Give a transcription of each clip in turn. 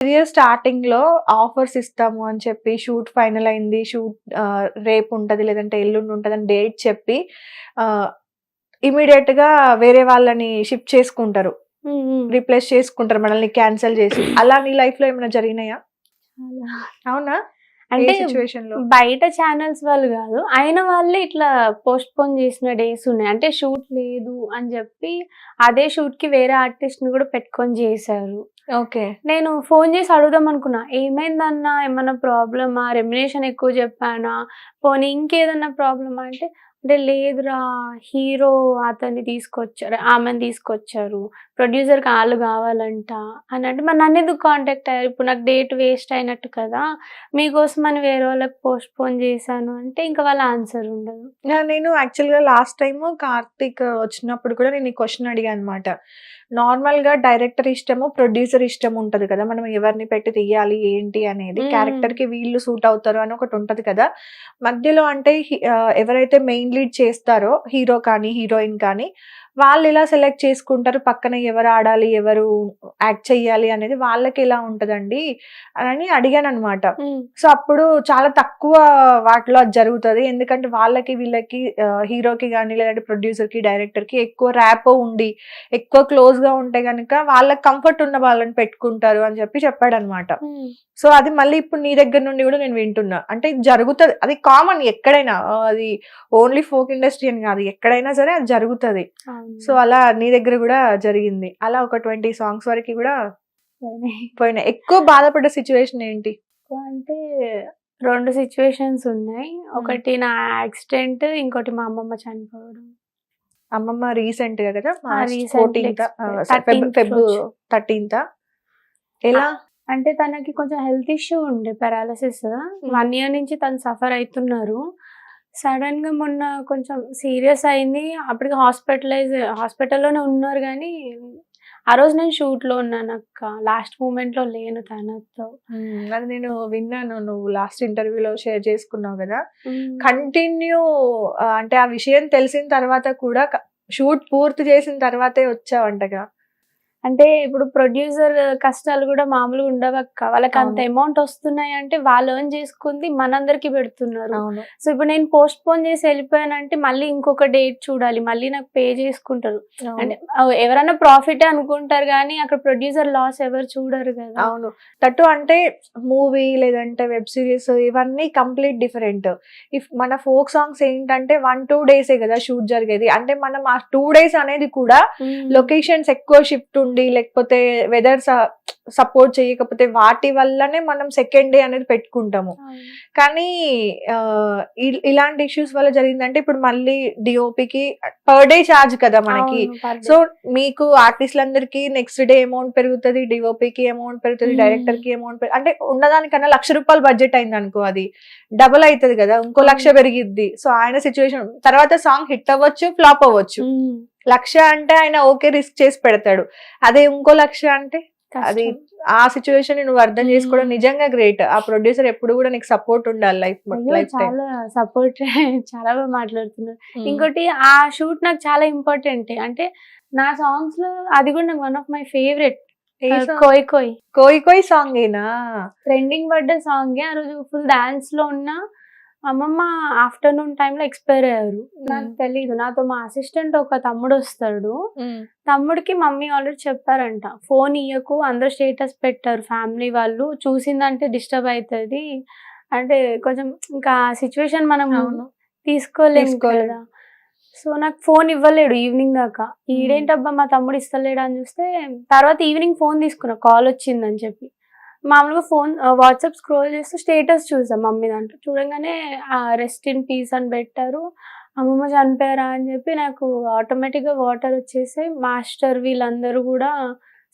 Career స్టార్టింగ్‌లో offers ఇస్తాము అని చెప్పి, షూట్ ఫైనల్ అయింది. షూట్ రేపు ఉంటది, లేదంటే ఎల్లుండి ఉంటదని డేట్ చెప్పి ఆహ్, ఇమ్మీడియేట్‌గా వేరే వాళ్ళని షిఫ్ట్ చేసుకుంటారు. హ్మ్. హ్మ్. రీప్లేస్ చేసుకుంటారు మనల్ని క్యాన్సెల్ చేసి. అలా నీ లైఫ్‌లో ఏమైనా జరిగినాయా? చాలా. అవునా? ఏ అంటే సిట్యుయేషన్‌లో? బయట ఛానల్స్ వాళ్ళు గాదు. అయిన వాళ్ళే ఇట్లా పోస్ట్‌పోన్ చేసిన డేస్ ఉన్నాయి. అంటే షూట్ లేదు అని జెప్పి అదే షూట్‌కి వేరే ఆర్టిస్ట్‌ని గూడా పెట్టుకొని జేశారు. ఓకే. నేను ఫోను జేసి అడుగుదాం అనుకున్నా. "ఏమైందన్నా? ఏమన్నా ప్రాబ్లమా? రెమ్యునరేషన్ ఎక్కువ జెప్పానా? పోనీ ఇంకేదన్నా ప్రాబ్లమా?" అంటే లేదురా హీరో అతన్ని తీసుకొచ్చారు, ఆమెని తీసుకొచ్చారు. ప్రొడ్యూసర్‌కి ఆళ్ళు గావాలంట అనంటే, మరి నన్నెందుకు కాంటాక్ట్ అయ్యారు? ఇప్పుడు నాకు డేట్ వేస్ట్ అయినట్టు కదా! మీకోసమని వేరే వాళ్ళకి పోస్ట్‌పోన్ చేశాను అంటే, ఇంక వాళ్ళ ఆన్సర్ ఉండదు. నేను యాక్చువల్‌గా లాస్ట్ టైము 'కార్తీక్' వచ్చినప్పుడు కూడా నేను ఈ క్వెషన్ అడిగా అనమాట. నార్మల్‌గా డైరెక్టర్ ఇష్టము, ప్రొడ్యూసర్ ఇష్టం ఉంటది కదా! మనం ఎవరిని పెట్టి తీయాలి, ఏంటి అనేది. హ్మ్. క్యారెక్టర్‌కి వీళ్ళు సూట్ అవుతారు అని ఒకటి ఉంటది కదా! మధ్యలో అంటే ఎవరైతే మెయిన్ లీడ్ చేస్తారో హీరో కానీ, హీరోయిన్ కానీ వాళ్ళు ఎలా సెలెక్ట్ చేసుకుంటారు? పక్కన ఎవరు ఆడాలి, ఎవరు యాక్ట్ చేయాలి అనేది వాళ్ళకెలా ఉంటదండి అని అడిగాననమాట. హ్మ్. సో, అప్పుడు చాలా తక్కువ వాటిలో అది జరుగుతది. ఎందుకంటే వాళ్ళకి వీళ్ళకి హీరోకి గాని, లేదంటే ప్రొడ్యూసర్‌కి, డైరెక్టర్‌కి ఎక్కువ ర్యాపో ఉండి, ఎక్కువ క్లోజ్‌గా ఉంటే గనక వాళ్ళకి కంఫర్ట్ ఉన్న వాళ్ళని పెట్టుకుంటారు అని చెప్పాడనమాట. హ్మ్. సో, అది మళ్ళీ ఇప్పుడు నీ దగ్గర నుండి గూడా నేను వింటున్నా. అంటే ఇది జరుగుతది. అది కామన్ ఎక్కడైనా. అది ఓన్లీ ఫోక్ ఇండస్ట్రీ అని గాదు. ఎక్కడైనా సరే అది జరుగుతది. సో, అవును. అలా నీ దగ్గర గూడా జరిగింది. అలా ఒక 20 సాంగ్స్ వరకి గూడా పోయినాయి. పోయినాయి. ఎక్కువ బాధపడ్డ సిట్యుయేషన్ ఏంటి? ఎక్కువ అంటే 2 సిట్యుయేషన్స్ ఉన్నాయి. హ్మ్. ఒకటి నా యాక్సిడెంట్, ఇంకోటి మా అమ్మమ్మ చనిపోవడం. అమ్మమ్మ రీసెంట్‌గా గదా! మార్చ్ రీసెంట్‌లీ 14థ్ ఎక్స్‌పైర్ ఫెబ్ 13th ఫెబ్ రోజు. 13థా? అ ఎలా? అంటే తనకి కొంచెం హెల్త్ ఇష్యూ ఉండే పారాలిసిస్. హ్మ్. 1 ఇయర్ నుంచి తను సఫర్ అయితున్నారు. సడెన్‌గా మొన్న కొంచెం సీరియస్ అయింది. అప్పటికి హాస్పిటల్‌లోనే ఉన్నారు గానీ, ఆ రోజు నేను షూట్‌లో ఉన్నానక్క. లాస్ట్ మూమెంట్‌లో లేను తనతో. అది నేను విన్నాను. నువ్వు లాస్ట్ ఇంటర్వ్యూలో షేర్ చేసుకున్నావు గదా! హ్మ్. కంటిన్యూ అంటే ఆ విషయం తెలిసిన తర్వాత కూడా షూట్ పూర్తి చేసిన తర్వాతే వచ్చావంటగా? అంటే ఇప్పుడు ప్రొడ్యూసర్ కష్టాలు గూడా మామూలుగా ఉండవక్క. వాళ్ళకంత అవును. అమౌంట్ ఒస్తున్నాయంటే వాళ్ళు ఎర్న్ చేసుకుంది మనందరికి పెడుతున్నారు. అవును. సో, ఇప్పుడు నేను పోస్ట్‌పోన్ చేసి ఎళ్ళిపోయానంటే మళ్ళీ ఇంకొక డేట్ చూడాలి. మళ్ళీ నాకు పే చేసుకుంటారు. అవును. అంటే ఎవరన్నా ప్రాఫిటే అనుకుంటారు గానీ అక్కడ ప్రొడ్యూసర్ లాస్ ఎవరు చూడరు గదా! అవును. దట్టు అంటే మూవీ లేదంటే వెబ్ సీరీస్ ఇవన్నీ కంప్లీట్ డిఫరెంట్. మన ఫోక్ సాంగ్స్ ఏంటంటే 1, 2 డేసే గదా షూట్ జరిగేది. అంటే మనం ఆ 2 డేస్ అనేది కూడా హ్మ్. లొకేషన్స్ ఎక్కువ షిఫ్ట్ ఉండి లేకపోతే వెదర్ సపోర్ట్ చేయకపోతే వాటి వల్లనే మనం సెకండ్ డే అనేది పెట్టుకుంటాము. అవును. కానీ ఇలాంటి ఇష్యూస్ వల్ల జరిగిందంటే ఇప్పుడు మళ్ళీ డీఓపీకి పర్ డే చార్జ్ కదా మనకి. అవును. Per day. సో, మీకు ఆర్టిస్ట్‌లందరికీ నెక్స్ట్ డే అమౌంట్ పెరుగుతది. డీఓపీకి అమౌంట్ పెరుగుతది. హ్మ్. డైరెక్టర్‌కి అమౌంట్ అంటే ఉన్నదానికన్నా ₹1,00,000 బడ్జెట్ అయిందనుకో అది. డబుల్ అయితది గదా! ఇంకో 1,00,000 అవును. పెరిగిద్ది. సో, ఆయన సిట్యుయేషన్ తర్వాత సాంగ్ హిట్ అవ్వచ్చు, ఫ్లాప్ అవ్వచ్చు. హ్మ్. 1,00,000 అంటే ఆయన ఓకే రిస్క్ చేసి పెడతాడు. అదే ఇంకో 1,00,000 అంటే అది కష్టం. ఆ సిట్యుయేషన్‌ని నువ్వు అర్థం చేసుకోవడం హ్మ్. నిజంగా గ్రేట్. ఆ ప్రొడ్యూసర్ ఎప్పుడు గూడా నీకు సపోర్ట్ ఉండాలి అయ్యో! Life time. చాలా సపోర్ట్ చాలా బాగా మాట్లాడుతున్నారు. హ్మ్. ఇంకోటి ఆ షూట్ నాకు చాలా ఇంపార్టెంటే. అంటే నా సాంగ్స్‌లో అది కూడా నాకు one of my favourite. A song? 'కోయ్ కోయ్' 'కోయి కోయి' సాంగేనా? ట్రెండింగ్ పడ్డ సాంగే. ఆ రోజు ఫుల్ డాన్స్‌లో ఉన్నా. అమ్మమ్మ ఆఫ్టర్‌నూన్ టైమ్‌లో ఎక్స్‌పైర్ అయ్యారు. నాకు హ్మ్. తెలీదు. నాతో మా అసిస్టెంట్ ఒక తమ్ముడొస్తాడు. హ్మ్. తమ్ముడికి మమ్మీ ఆల్రెడీ చెప్పారంట. "ఫోన్ ఇయ్యకు అందరూ స్టేటస్ పెట్టారు ఫ్యామిలీ వాళ్ళు. చూసిందంటే డిస్టర్బ్ అయితది." అంటే కొంచెం ఇంకా ఆ సిట్యుయేషన్ మనం అవును. తీసుకోలేం తీసుకోలేం. కదా! సో, నాకు ఫోన్ ఇవ్వలేడు ఈవినింగ్ దాకా. హ్మ్. ఈడేంటబ్బా మా తమ్ముడు ఇస్తలేడా అని చూస్తే, తర్వాత ఈవినింగ్ ఫోన్ తీసుకున్నా కాలొచ్చిందని చెప్పి. మామూలుగా వాట్సాప్ స్క్రోల్ చేస్తూ స్టేటస్ చూసా మమ్మీ దాంట్లో. చూడంగానే రెస్ట్ ఇన్ పీస్ అని పెట్టారు. అమ్మమ్మ చనిపోయారా అని చెప్పి నాకు ఆటోమేటిక్‌గా వాటర్ వచ్చేసాయి. మాస్టర్ వీళ్ళందరూ గూడా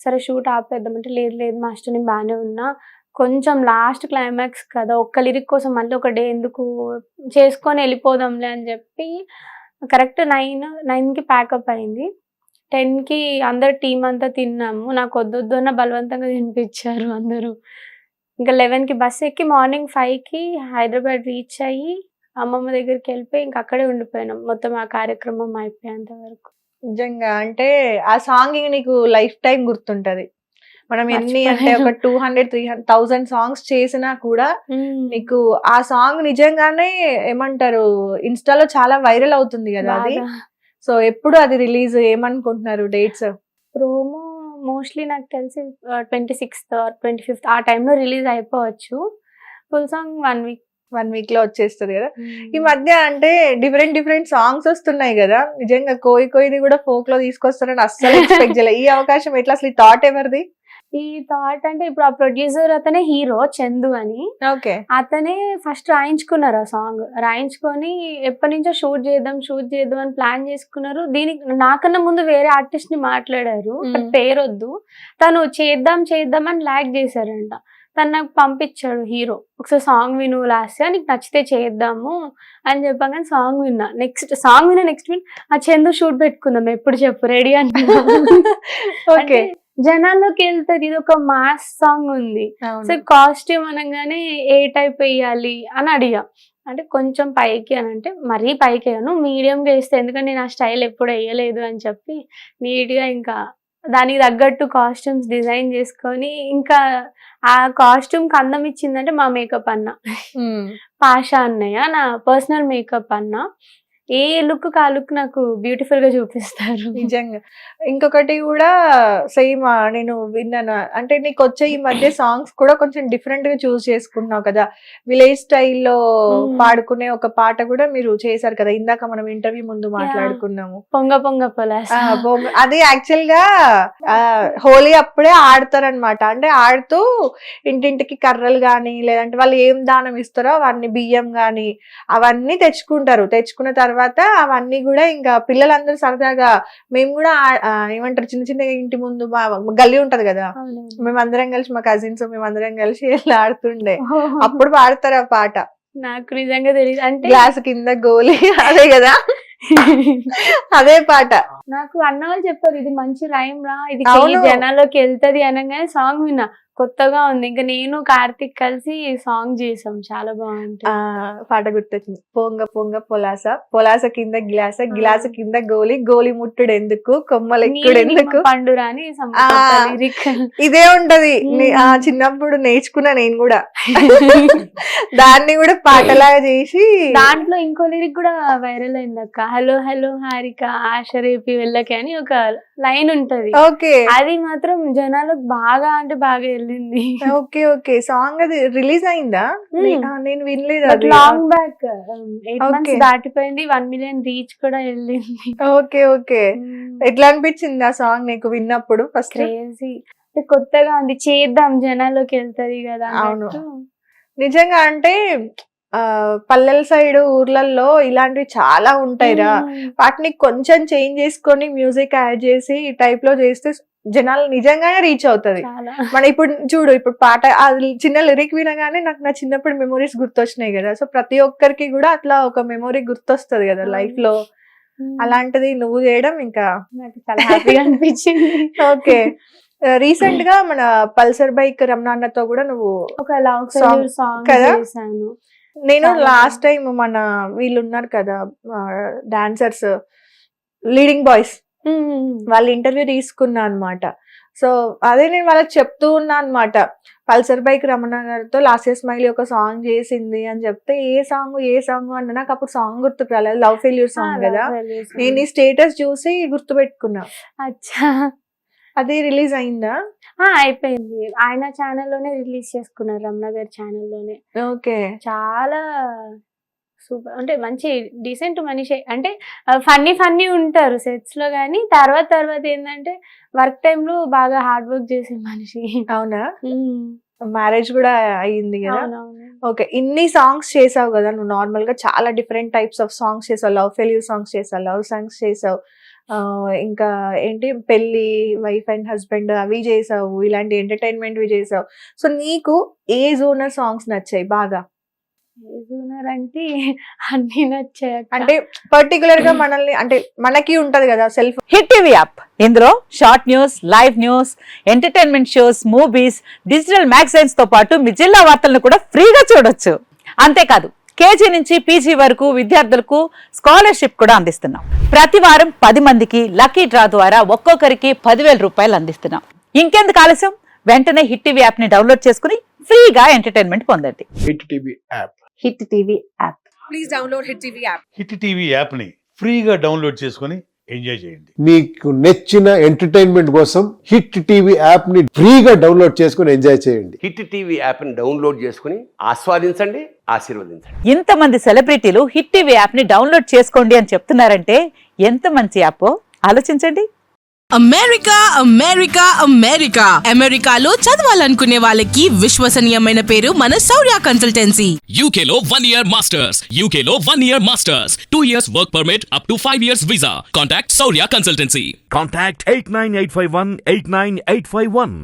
సరే షూట్ ఆపేద్దాం అంటే, లేదు లేదు మాస్టర్ నేను బానే ఉన్నా. కొంచెం లాస్ట్ క్లైమాక్స్ కదా! ఒక్క లిరిక్ కోసం మళ్ళీ ఒక డే ఎందుకు చేసుకొని ఎళ్ళిపోదాంలే అని చెప్పి కరెక్ట్ 9కి ప్యాకప్ అయింది. 10కి అందరు టీమ్ అంతా తిన్నాము. నాకు వద్దొద్దు అన్న బలవంతంగా తినిపిచ్చారు అందరూ. ఇంకా 11కి బస్ ఎక్కి మార్నింగ్ 5కి హైదరాబాద్ రీచ్ అయ్యి, అమ్మమ్మ దగ్గరికెళ్ళిపోయి ఇంక అక్కడే ఉండిపోయినాం. మొత్తం ఆ కార్యక్రమం అయిపోయేంత వరకు. నిజంగా. అంటే ఆ సాంగ్ ఇంగ నీకు లైఫ్ టైమ్ గుర్తుంటది. మనం ఎన్ని అంటే ఒక 200-300,000 సాంగ్స్ చేసినా కూడా నీకు ఆ సాంగ్ నిజంగానే ఏమంటారు ఇన్స్టాలో చాలా వైరల్ అవుతుంది కదా అది. సో ఎప్పుడు అది రిలీజ్ ఏమనుకుంటున్నారు డేట్స్? ప్రోమో మోస్ట్లీ నాకు తెలిసి 26th or 25th ఆ టైంలో రిలీజ్ అయిపోవచ్చు. ఫుల్ సాంగ్ 1 వీక్ లో వచ్చేస్తుంది కదా. ఈ మధ్య అంటే డిఫరెంట్ సాంగ్స్ వస్తున్నాయి కదా, నిజంగా కోయిది కూడా ఫోక్ లో తీసుకొస్తారని అస్సలు ఎక్స్పెక్ట్ చేయలేదు. ఈ అవకాశం ఎట్లా, అసలు ఈ థాట్ ఎవరిది? ఈ థాట్ అంటే ఇప్పుడు ఆ ప్రొడ్యూసర్ అతనే హీరో చందు అని. ఓకే. అతనే ఫస్ట్ రాయించుకున్నారు ఆ సాంగ్. రాయించుకొని ఎప్పటి నుంచో షూట్ చేద్దాం అని ప్లాన్ చేసుకున్నారు. దీనికి నాకన్నా ముందు వేరే ఆర్టిస్ట్ ని మాట్లాడారు, పేరొద్దు. తను చేద్దాం అని లాగ్ చేశారంట. తను నాకు పంపించాడు హీరో, ఒకసారి సాంగ్ విను లాస్ట్ నీకు నచ్చితే చేద్దాము అని చెప్పగానే సాంగ్ విన్నా. నెక్స్ట్ విన్ ఆ చందు షూట్ పెట్టుకుందాం ఎప్పుడు చెప్పు రెడీ అని. ఓకే. జనాల్లోకి వెళ్తుంది, ఇది ఒక మాస్ సాంగ్ ఉంది. సో కాస్ట్యూమ్ అనగానే ఏ టైప్ వేయాలి అని అడిగా. అంటే కొంచెం పైకి అని అంటే మరీ పైకి వేయను, మీడియంగా వేస్తే, ఎందుకంటే నేను ఆ స్టైల్ ఎప్పుడు వేయలేదు అని చెప్పి నీట్గా ఇంకా దానికి తగ్గట్టు కాస్ట్యూమ్స్ డిజైన్ చేసుకొని, ఇంకా ఆ కాస్ట్యూమ్ కి అందం ఇచ్చిందంటే మా మేకప్ అన్న పాషా అన్నయ్య, నా పర్సనల్ మేకప్ అన్న. ఏ లుక్ ఆ లుక్ నాకు బ్యూటిఫుల్ గా చూపిస్తారు నిజంగా. ఇంకొకటి కూడా సేమ్ నేను విన్నాను, అంటే నీకు వచ్చే ఈ మధ్య సాంగ్స్ కూడా కొంచెం డిఫరెంట్ గా చూస్ చేసుకుంటున్నావు కదా. విలేజ్ స్టైల్లో పాడుకునే ఒక పాట కూడా మీరు చేశారు కదా, ఇందాక మనం ఇంటర్వ్యూ ముందు మాట్లాడుకున్నాము. పొంగ పొలాస. అది యాక్చువల్ గా హోలీ అప్పుడే ఆడతారనమాట. అంటే ఆడుతూ ఇంటింటికి కర్రలు గాని, లేదంటే వాళ్ళు ఏం దానం ఇస్తారో అవన్నీ బియ్యం గాని అవన్నీ తెచ్చుకుంటారు. తెచ్చుకున్న తర్వాత అవన్నీ కూడా ఇంకా పిల్లలందరూ సరదాగా, మేము కూడా ఏమంటారు చిన్న ఇంటి ముందు గల్లీ ఉంటది కదా, మేమందరం కలిసి మా కజిన్స్ మేమందరం కలిసి వెళ్ళి ఆడుతుండే. అప్పుడు పాడతారు ఆ పాట. నాకు నిజంగా తెలియదు, అంటే గ్లాస్ కింద గోలీ అదే కదా, అదే పాట. నాకు అన్న వాళ్ళు చెప్పారు ఇది మంచి రైమ్ రా, ఇది జనాల్లోకి వెళ్తది అనగానే సాంగ్ విన్నా, కొత్తగా ఉంది. ఇంకా నేను కార్తిక్ కలిసి సాంగ్ చేసాం, చాలా బాగుంటుంది. పాట గుర్తొచ్చింది, పొంగ పొలాస కింద గ్లాస్ కింద గోలి ముట్టుడు ఎందుకు, కొమ్మలెక్కుడు ఎందుకు, పండురాని ఇదే ఉంటది. చిన్నప్పుడు నేర్చుకున్నా నేను కూడా దాన్ని కూడా పాటలాగా చేసి. దాంట్లో ఇంకో లిరిక్ కూడా వైరల్ అయింది అక్క, హలో హలో హారిక ఆశ రేపి వెళ్ళకి అని ఒక లైన్ ఉంటది. ఓకే. అది మాత్రం జనాలకు బాగా అంటే బాగా వెళ్ళింది. ఓకే. సాంగ్ అది రిలీజ్ అయిందా? నేను వినలేదు. లాంగ్ బ్యాక్ 8 months దాటిపోయింది, 1 million రీచ్ కూడా వెళ్ళింది. ఓకే. ఎట్లా అనిపించింది ఆ సాంగ్ నీకు విన్నప్పుడు? ఫస్ట్ క్రేజీ, కొత్తగా ఉంది, చేద్దాం జనాల్లోకి వెళ్తది కదా. అవును, నిజంగా. అంటే పల్లెల సైడ్ ఊర్లలో ఇలాంటివి చాలా ఉంటాయిరా, వాటిని కొంచెం చేంజ్ చేసుకొని మ్యూజిక్ యాడ్ చేసి ఈ టైప్ లో చేస్తే జనాలు నిజంగానే రీచ్ అవుతది. మన ఇప్పుడు చూడు, ఇప్పుడు పాట చిన్న లిరిక్ వినగానే నాకు నా చిన్నప్పుడు మెమోరీస్ గుర్తొచ్చినాయి కదా. సో ప్రతి ఒక్కరికి కూడా అట్లా ఒక మెమొరీ గుర్తొస్తది కదా లైఫ్ లో. అలాంటిది నువ్వు చేయడం ఇంకా నాకు చాలా హ్యాపీగా అనిపించింది. ఓకే. రీసెంట్ గా మన పల్సర్ బైక్ రమణాన్నతో కూడా నువ్వు ఒక లవ్ సాంగ్ చేశాను. నేను లాస్ట్ టైం మన వీళ్ళు ఉన్నారు కదా డాన్సర్స్, లీడింగ్ బాయ్స్, వాళ్ళ ఇంటర్వ్యూ తీసుకున్నా అనమాట. సో అదే నేను వాళ్ళకి చెప్తూ ఉన్నా అనమాట, పల్సర్ బైక్ రమణ గారితో లాస్ట్ ఇయర్ స్మైలీ ఒక సాంగ్ చేసింది అని చెప్తే ఏ సాంగ్ అన్న, నాకు అప్పుడు సాంగ్ గుర్తుకు రాలేదు, లవ్ ఫెయిల్యూర్ సాంగ్ కదా. నేను ఈ స్టేటస్ చూసి గుర్తు పెట్టుకున్నా. అచ్చా, అది రిలీజ్ అయిందా? అయిపోయింది, ఆయన ఛానల్లోనే రిలీజ్ చేసుకున్నారు, రమణ గారి ఛానల్లోనే. ఓకే. చాలా సూపర్, అంటే మంచి డీసెంట్ మనిషి, అంటే ఫన్నీ ఉంటారు సెట్స్ లో, కానీ తర్వాత ఏంటంటే వర్క్ టైమ్ లో బాగా హార్డ్ వర్క్ చేసే మనిషి. అవునా? మ్యారేజ్ కూడా అయ్యింది కదా. ఓకే. ఇన్ని సాంగ్స్ చేసావు కదా నువ్వు, నార్మల్ గా చాలా డిఫరెంట్ టైప్స్ ఆఫ్ సాంగ్స్ చేసావు, లవ్ ఫెయిల్యూర్ సాంగ్స్ చేసావు, లవ్ సాంగ్స్ చేసావు, ఇంకా ఏంటి పెళ్లి, వైఫ్ అండ్ హస్బెండ్ అవి చేసావు, ఇలాంటి ఎంటర్టైన్మెంట్ వి చేసావు. సో నీకు ఏ జోనర్ సాంగ్స్ నచ్చాయి బాగా? అంటే అన్ని నచ్చాయి, అంటే పర్టికులర్ గా మనల్ని, అంటే మనకి ఉంటది కదా సెల్ఫ్. హిట్ టీవీ యాప్, ఇందులో short news, live news, entertainment shows, movies, digital magazines తో పాటు మీ జిల్లా వార్తలను కూడా ఫ్రీగా చూడొచ్చు. అంతేకాదు కేజీ నుంచి పీజీ వరకు విద్యార్థులకు స్కాలర్షిప్ కూడా అందిస్తున్నాం. ప్రతి వారం 10 మందికి లక్కీ డ్రా ద్వారా ఒక్కొక్కరికి 10,000 రూపాయలు అందిస్తున్నాం. ఇంకెందుకు ఆలస్యం, వెంటనే హిట్ టీవీ యాప్ ని డౌన్లోడ్ చేసుకుని ఫ్రీగా ఎంటర్టైన్మెంట్ పొందండి. Hit TV app. Hit TV app. Please download hit TV app. Hit TV యాప్ని ఫ్రీగా డౌన్లోడ్ చేసుకొని ఎంజాయ్ చేయండి. మీకు నచ్చిన ఎంటర్టైన్మెంట్ కోసం హిట్ టీవీ యాప్ ని ఫ్రీగా డౌన్లోడ్ చేసుకుని ఎంజాయ్ చేయండి. హిట్ టీవీ యాప్ని డౌన్లోడ్ చేసుకుని ఆస్వాదించండి, ఆశీర్వదించండి. ఇంతమంది సెలబ్రిటీలు హిట్ టీవీ యాప్ ని డౌన్లోడ్ చేసుకోండి అని చెప్తున్నారంటే ఎంత మంచి యాప్ ఆలోచించండి. అమెరికా అమెరికా అమెరికా అమెరికాలో చదవాలనుకునే వాళ్ళకి విశ్వసనీయమైన పేరు మన శౌర్య consultancy. UK Law 1 Year Masters. UK Law 1 Year Masters. 2 years work permit up to 5 years visa. Contact Saurya Consultancy. Contact 89851 89851.